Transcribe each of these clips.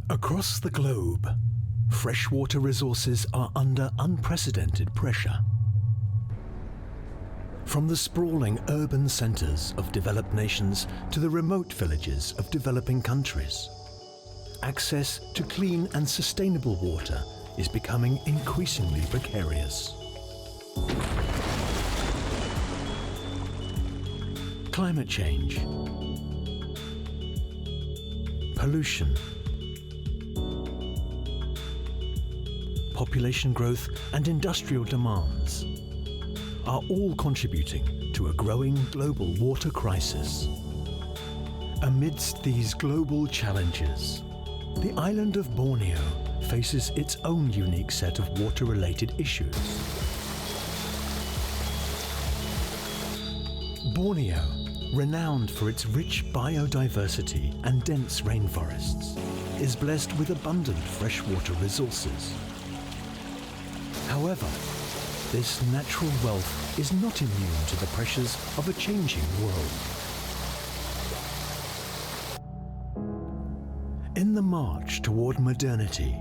Across the globe, freshwater resources are under unprecedented pressure. From the sprawling urban centres of developed nations to the remote villages of developing countries, access to clean and sustainable water is becoming increasingly precarious. Climate change, pollution, population growth and industrial demands are all contributing to a growing global water crisis. Amidst these global challenges, the island of Borneo faces its own unique set of water-related issues. Borneo, renowned for its rich biodiversity and dense rainforests, is blessed with abundant freshwater resources. However, this natural wealth is not immune to the pressures of a changing world. In the march toward modernity,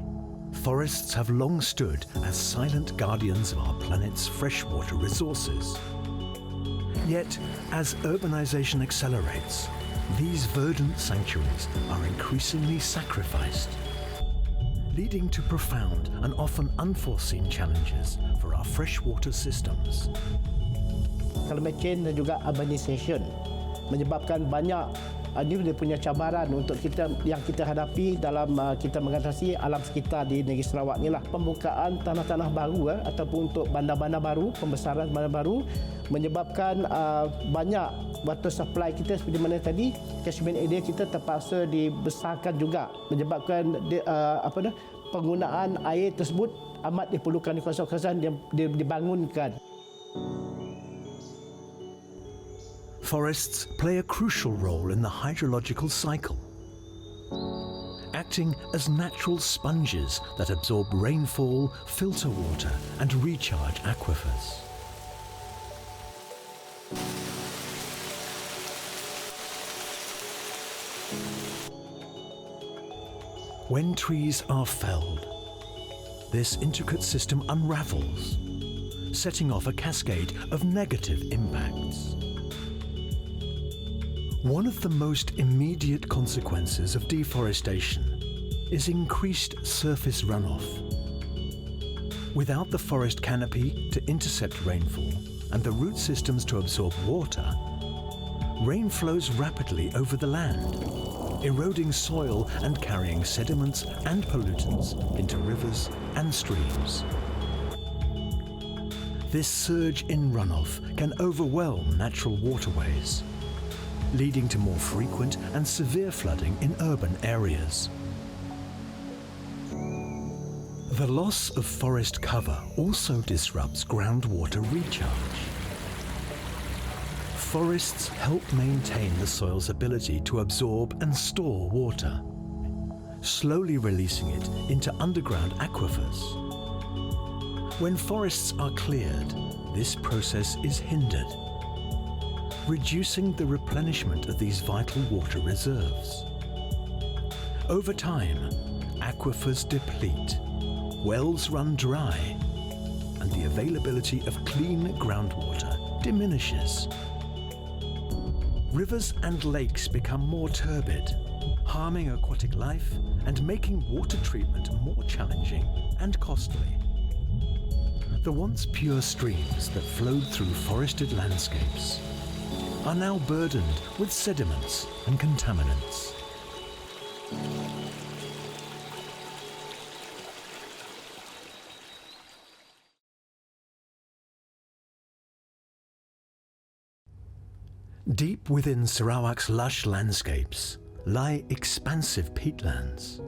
forests have long stood as silent guardians of our planet's freshwater resources. Yet, as urbanization accelerates, these verdant sanctuaries are increasingly sacrificed, leading to profound and often unforeseen challenges for our freshwater systems. Climate change dan juga urbanization menyebabkan banyak dia punya cabaran untuk kita yang kita hadapi dalam kita mengatasi alam sekitar di negeri Sarawak ni lah. Pembukaan tanah-tanah baru ataupun untuk bandar-bandar baru, pembesaran bandar baru menyebabkan banyak water supply kita seperti mana tadi, catchment area kita terpaksa dibesarkan juga, menyebabkan penggunaan air tersebut amat diperlukan di kawasan-kawasan yang dibangunkan. Forests play a crucial role in the hydrological cycle, acting as natural sponges that absorb rainfall, filter water, and recharge aquifers. When trees are felled, this intricate system unravels, setting off a cascade of negative impacts. One of the most immediate consequences of deforestation is increased surface runoff. Without the forest canopy to intercept rainfall and the root systems to absorb water, rain flows rapidly over the land, eroding soil and carrying sediments and pollutants into rivers and streams. This surge in runoff can overwhelm natural waterways, leading to more frequent and severe flooding in urban areas. The loss of forest cover also disrupts groundwater recharge. Forests help maintain the soil's ability to absorb and store water, slowly releasing it into underground aquifers. When forests are cleared, this process is hindered, reducing the replenishment of these vital water reserves. Over time, aquifers deplete, wells run dry, and the availability of clean groundwater diminishes. Rivers and lakes become more turbid, harming aquatic life and making water treatment more challenging and costly. The once pure streams that flowed through forested landscapes are now burdened with sediments and contaminants. Deep within Sarawak's lush landscapes lie expansive peatlands,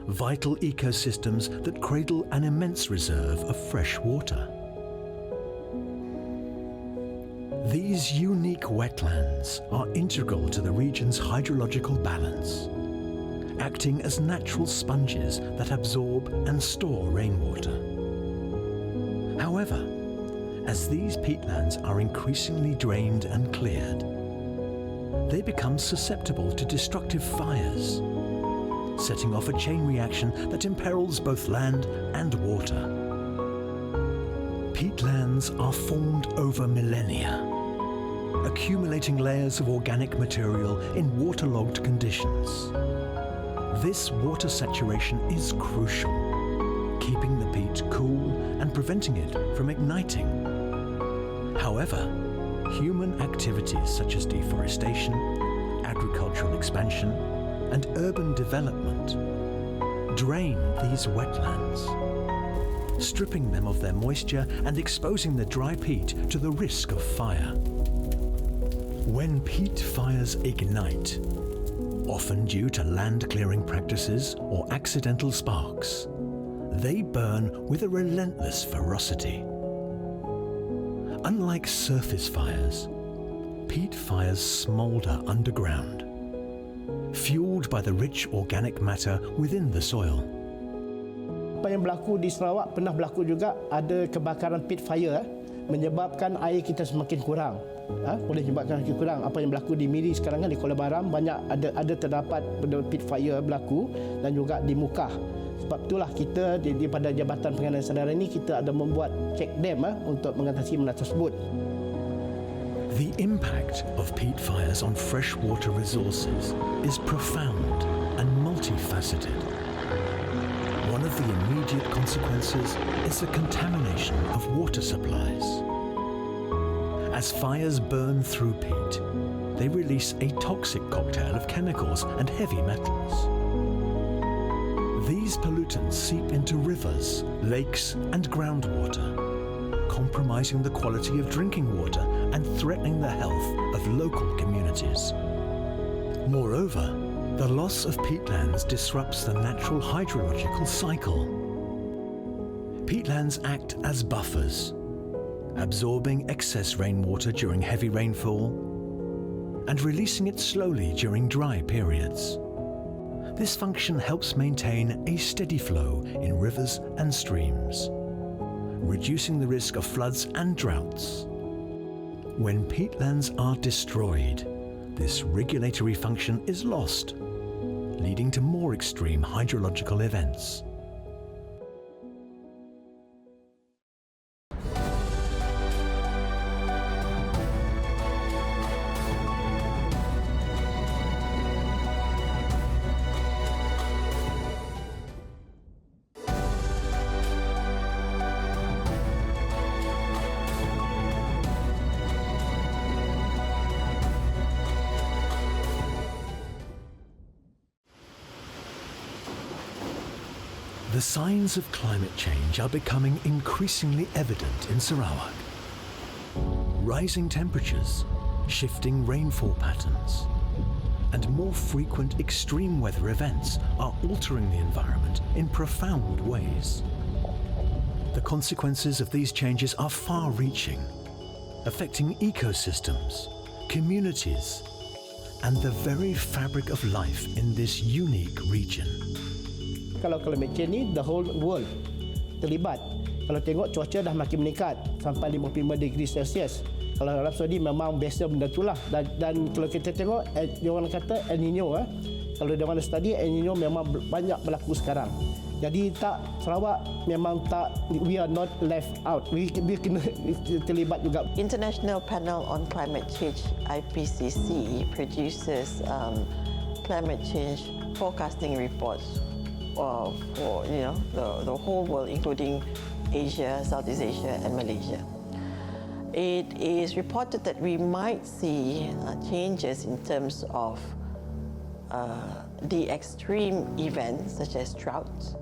vital ecosystems that cradle an immense reserve of fresh water. These unique wetlands are integral to the region's hydrological balance, acting as natural sponges that absorb and store rainwater. However, as these peatlands are increasingly drained and cleared, they become susceptible to destructive fires, setting off a chain reaction that imperils both land and water. Peatlands are formed over millennia, accumulating layers of organic material in waterlogged conditions. This water saturation is crucial, keeping the peat cool and preventing it from igniting. However, human activities such as deforestation, agricultural expansion, and urban development drain these wetlands, stripping them of their moisture and exposing the dry peat to the risk of fire. When peat fires ignite, often due to land clearing practices or accidental sparks, they burn with a relentless ferocity. Unlike surface fires, peat fires smolder underground, fueled by the rich organic matter within the soil. Apa yang berlaku di Sarawak pernah berlaku juga, ada kebakaran pit fire menyebabkan air kita semakin kurang. Boleh menyebabkan semakin kurang. Apa yang berlaku di Miri sekarang kan, di Kuala Baram banyak ada terdapat pit fire berlaku, dan juga di Mukah. Sebab itulah kita di pada Jabatan Pengenalan Sedara ini kita ada membuat check dam untuk mengatasi benda tersebut. The impact of peat fires on freshwater resources is profound and multifaceted. One of the immediate consequences is the contamination of water supplies. As fires burn through peat, they release a toxic cocktail of chemicals and heavy metals. These pollutants seep into rivers, lakes, and groundwater, compromising the quality of drinking water and threatening the health of local communities. Moreover, the loss of peatlands disrupts the natural hydrological cycle. Peatlands act as buffers, absorbing excess rainwater during heavy rainfall and releasing it slowly during dry periods. This function helps maintain a steady flow in rivers and streams, reducing the risk of floods and droughts. When peatlands are destroyed, this regulatory function is lost, leading to more extreme hydrological events. The signs of climate change are becoming increasingly evident in Sarawak. Rising temperatures, shifting rainfall patterns, and more frequent extreme weather events are altering the environment in profound ways. The consequences of these changes are far-reaching, affecting ecosystems, communities, and the very fabric of life in this unique region. Kalau climate change ni, the whole world terlibat. Kalau tengok cuaca dah makin meningkat sampai 55 degree Celsius. Kalau Arab Saudi memang biasa benda tu lah. Dan kalau kita tengok, dia orang kata El Nino. Kalau dia orang study, El Nino memang banyak berlaku sekarang. Jadi Sarawak memang we are not left out. We kena terlibat juga. International Panel on Climate Change, IPCC, produces climate change forecasting reports for the whole world, including Asia, Southeast Asia, and Malaysia. It is reported that we might see changes in terms of the extreme events such as droughts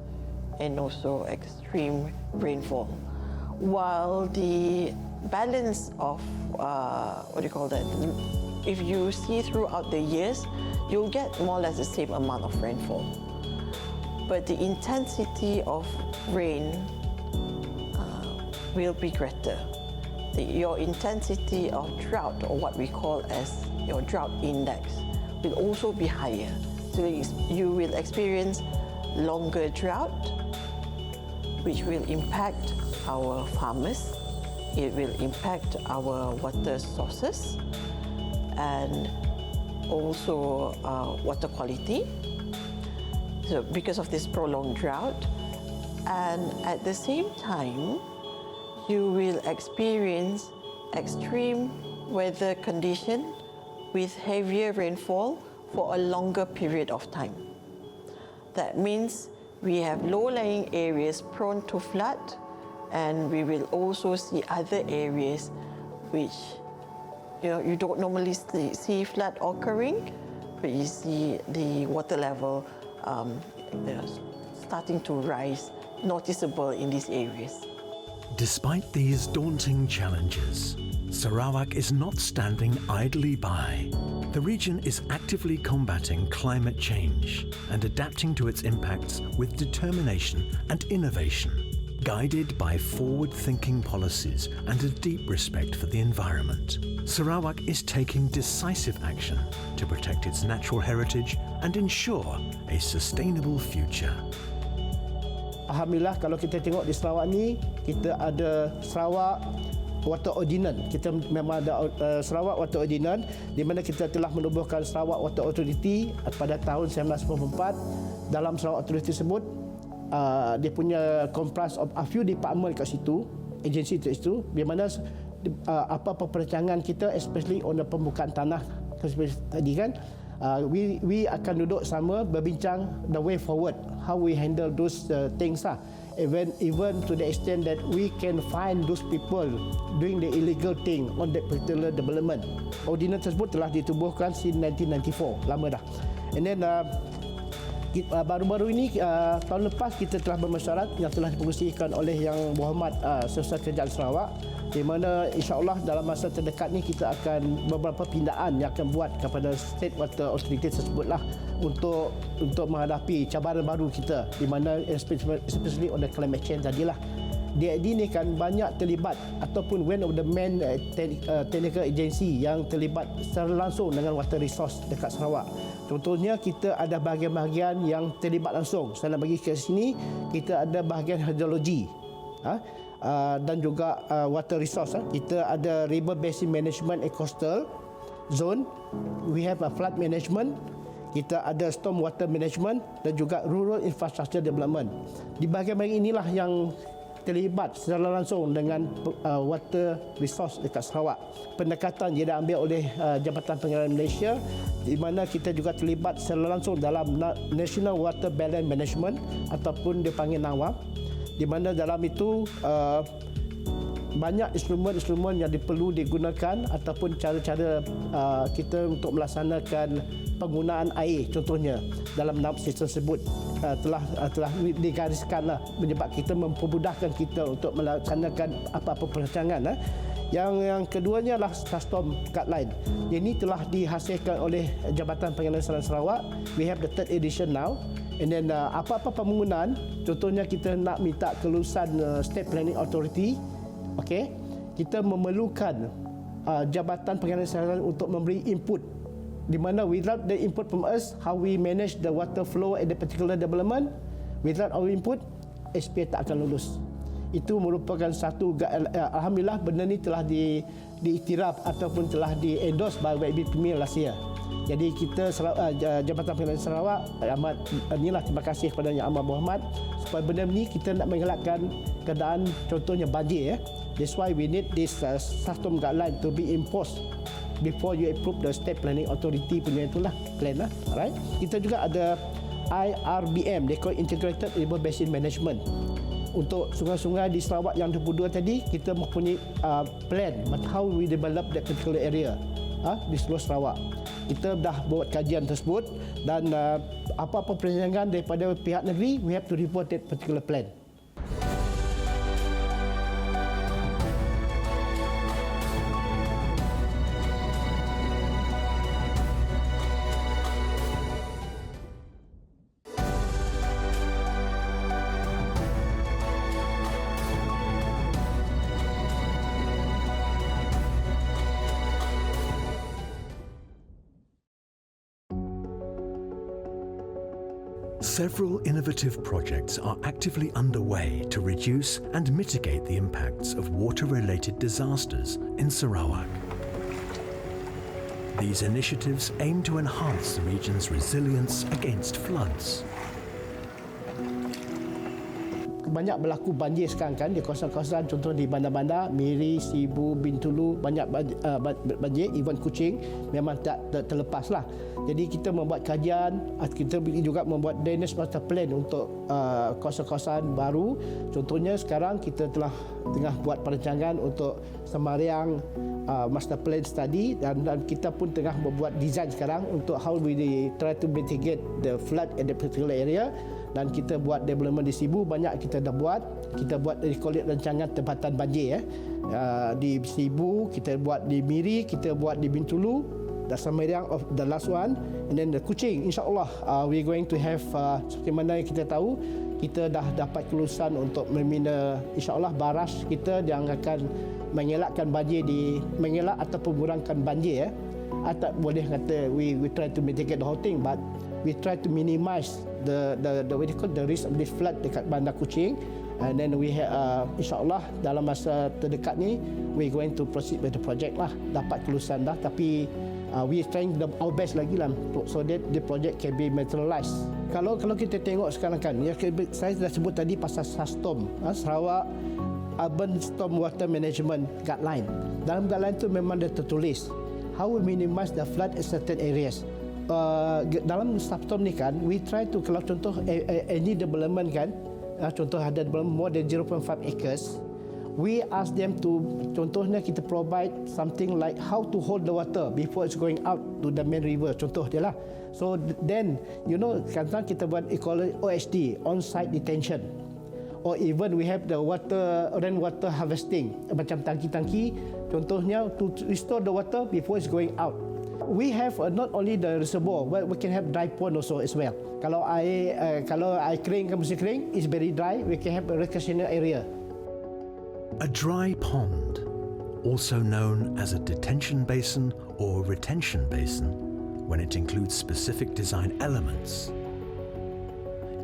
and also extreme rainfall, while the balance of if you see throughout the years, you'll get more or less the same amount of rainfall. But the intensity of rain will be greater. Your intensity of drought, or what we call as your drought index, will also be higher. So you will experience longer drought, which will impact our farmers. It will impact our water sources and also water quality. so because of this prolonged drought. And at the same time, you will experience extreme weather condition with heavier rainfall for a longer period of time. That means we have low-lying areas prone to flood, and we will also see other areas which you don't normally see flood occurring, but you see the water level starting to rise, noticeable in these areas. Despite these daunting challenges, Sarawak is not standing idly by. The region is actively combating climate change and adapting to its impacts with determination and innovation, guided by forward-thinking policies and a deep respect for the environment. Sarawak is taking decisive action to protect its natural heritage and ensure a sustainable future. Alhamdulillah, kalau kita tengok di Sarawak ni, kita ada Sarawak Water Ordinance. Kita memang ada Sarawak Water Ordinance di mana kita telah menubuhkan Sarawak Water Authority pada tahun 1994. Dalam Sarawak Authority tersebut, dia punya comprise of a few department kat situ, agensi kat situ, di mana apa-apa perancangan kita, especially on pembukaan tanah tadi kan, we akan duduk sama berbincang the way forward, how we handle those things lah. Even to the extent that we can find those people doing the illegal thing on that particular development. Ordinance tersebut telah ditubuhkan since 1994, lama dah. And then baru-baru ini tahun lepas kita telah bermesyuarat yang telah dipengerusikan oleh Yang Berhormat Setiausaha Kerajaan Sarawak, di mana insya-Allah dalam masa terdekat ni kita akan beberapa pindaan yang akan buat kepada State Water Authority tersebutlah untuk menghadapi cabaran baru kita, di mana especially on the climate change tadilah. DID ni kan banyak terlibat ataupun one of the main technical agency yang terlibat secara langsung dengan water resource dekat Sarawak. Contohnya kita ada bahagian-bahagian yang terlibat langsung. Saya nak bagi ke sini, kita ada bahagian hydrology dan juga water resource. Kita ada river basin management and coastal zone. We have a flood management. Kita ada storm water management dan juga rural infrastructure development. Di bahagian-bahagian inilah yang terlibat secara langsung dengan water resource dekat Sarawak. Pendekatan dia diambil oleh Jabatan Pengeluaran Malaysia, di mana kita juga terlibat secara langsung dalam National Water Balance Management ataupun dipanggil NAWA, di mana dalam itu banyak instrumen-instrumen yang perlu digunakan ataupun cara-cara kita untuk melaksanakan penggunaan air. Contohnya dalam NAP sistem tersebut telah digariskanlah, menyebab kita mempermudahkan kita untuk melaksanakan apa-apa perancangan. Yang keduanya adalah custom guideline. Ini telah dihasilkan oleh Jabatan Pengenalan Sarawak. We have the third edition now. And then apa-apa pembangunan, contohnya kita nak minta kelulusan State Planning Authority, okey, kita memerlukan Jabatan Pengenalan Sarawak untuk memberi input, di mana without the input from us, how we manage the water flow at the particular development, without our input, SPA tak akan lulus. Itu merupakan satu, alhamdulillah benda ni telah diiktiraf ataupun telah di-endorse by YB last year. Jadi kita Jabatan Pengenalan Sarawak amat inilah terima kasih kepada Yang Amat Berhormat supaya benda ni kita nak mengelakkan keadaan contohnya banjir. That's why we need this custom guideline to be imposed before you approve the State Planning Authority punya itulah plan lah. Alright. Kita juga ada IRBM, they call Integrated River Basin Management. Untuk sungai-sungai di Sarawak yang 22 tadi, kita mempunyai plan how we develop that particular area di seluruh Sarawak. Kita dah buat kajian tersebut dan apa-apa perancangan daripada pihak negeri, we have to report that particular plan. Several innovative projects are actively underway to reduce and mitigate the impacts of water-related disasters in Sarawak. These initiatives aim to enhance the region's resilience against floods, banyak berlaku banjir sekarang kan di kawasan-kawasan, contoh di bandar-bandar Miri, Sibu, Bintulu, banyak banjir, even Kuching memang tak terlepas lah. Jadi kita membuat kajian, kita juga membuat drainage master plan untuk kawasan-kawasan baru. Contohnya sekarang kita tengah buat perancangan untuk Semariang master plan study, dan kita pun tengah membuat design sekarang untuk how we try to mitigate the flood at the particular area. Dan kita buat development di Sibu, banyak kita dah buat. Kita buat rancangan tempatan banjir di Sibu, kita buat di Miri, kita buat di Bintulu, dan Semariang of the last one, and then the Kuching. InsyaAllah we going to have seperti mana yang kita tahu, kita dah dapat kelulusan untuk membina insyaAllah baras kita yang akan mengelakkan banjir mengelak ataupun mengurangkan banjir. Tak boleh kata we try to mitigate the whole thing, but we try to minimize the risk of this flood dekat bandar Kuching. And then we insyaAllah dalam masa terdekat ni we going to proceed with the project lah. Dapat kelulusan dah, tapi we trying our best lagi lah so that the project can be materialized. Kalau kita tengok sekarang kan, saya dah sebut tadi pasal SASTOM, Sarawak Urban Storm Water Management Guideline. Dalam guideline tu memang dah tertulis how we minimize the flood in certain areas. Dalam SASTOM ni kan, we try to, kalau contoh any development kan, contoh ada development more than 0.5 acres, we ask them to, contohnya kita provide something like how to hold the water before it's going out to the main river, contoh dia lah. So then kadang kita buat OHD, on-site detention, or even we have the rainwater harvesting, macam tangki-tangki, contohnya to restore the water before it's going out. We have not only the reservoir, but we can have dry pond also as well. Kalau air kering kan, musim kering is very dry, we can have a recreational area. A dry pond, also known as a detention basin or retention basin when it includes specific design elements,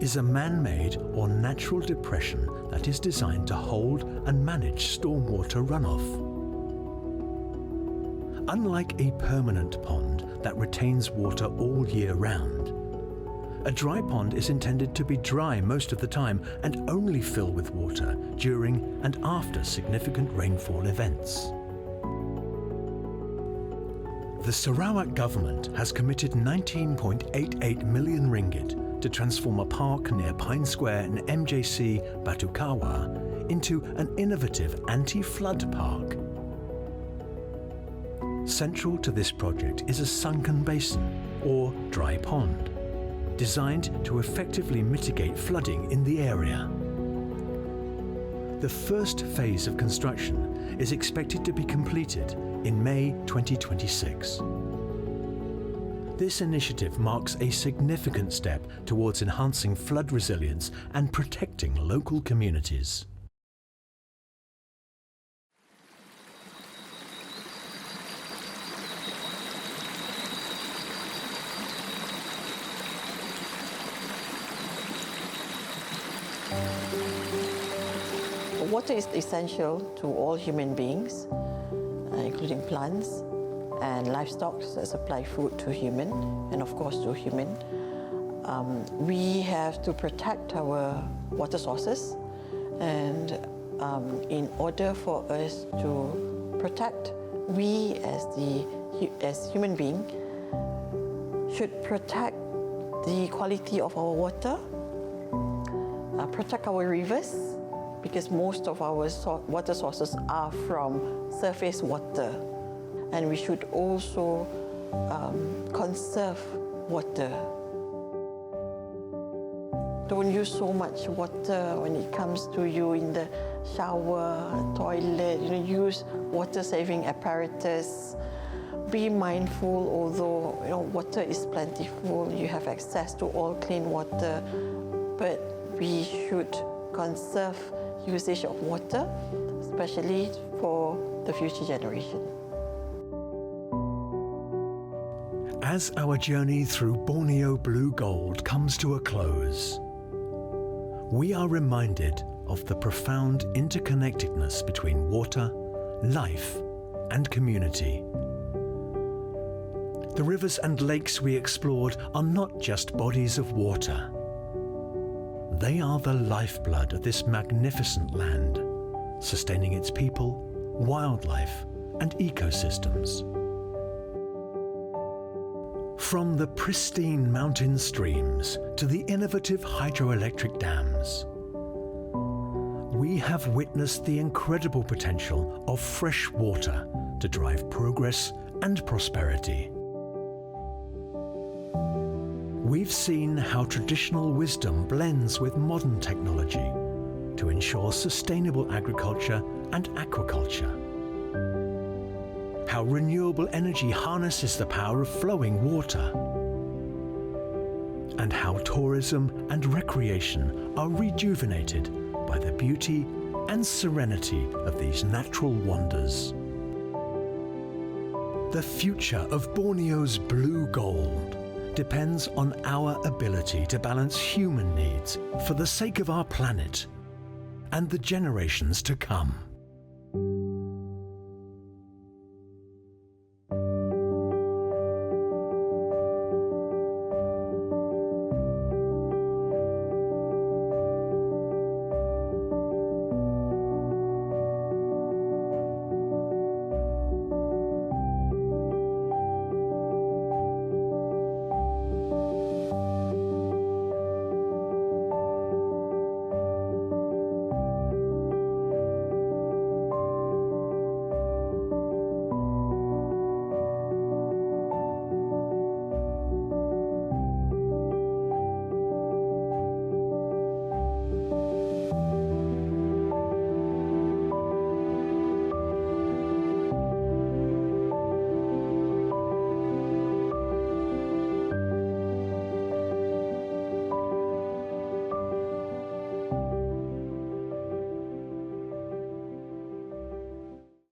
is a man-made or natural depression that is designed to hold and manage stormwater runoff. Unlike a permanent pond that retains water all year round, a dry pond is intended to be dry most of the time and only fill with water during and after significant rainfall events. The Sarawak government has committed 19.88 million ringgit to transform a park near Pine Square in MJC, Batukawa, into an innovative anti-flood park. Central to this project is a sunken basin, or dry pond, designed to effectively mitigate flooding in the area. The first phase of construction is expected to be completed in May 2026. This initiative marks a significant step towards enhancing flood resilience and protecting local communities. Water is essential to all human beings, including plants and livestock that supply food to human, and of course to human. We have to protect our water sources, and in order for us to protect, we as human beings should protect the quality of our water, protect our rivers, because most of our water sources are from surface water. And we should also conserve water. Don't use so much water when it comes to you in the shower, toilet. Use water-saving apparatus. Be mindful, although water is plentiful, you have access to all clean water, but we should conserve usage of water, especially for the future generation. As our journey through Borneo blue gold comes to a close, we are reminded of the profound interconnectedness between water, life, and community. The rivers and lakes we explored are not just bodies of water. They are the lifeblood of this magnificent land, sustaining its people, wildlife, and ecosystems. From the pristine mountain streams to the innovative hydroelectric dams, we have witnessed the incredible potential of fresh water to drive progress and prosperity. We've seen how traditional wisdom blends with modern technology to ensure sustainable agriculture and aquaculture. How renewable energy harnesses the power of flowing water. And how tourism and recreation are rejuvenated by the beauty and serenity of these natural wonders. The future of Borneo's blue gold depends on our ability to balance human needs for the sake of our planet and the generations to come.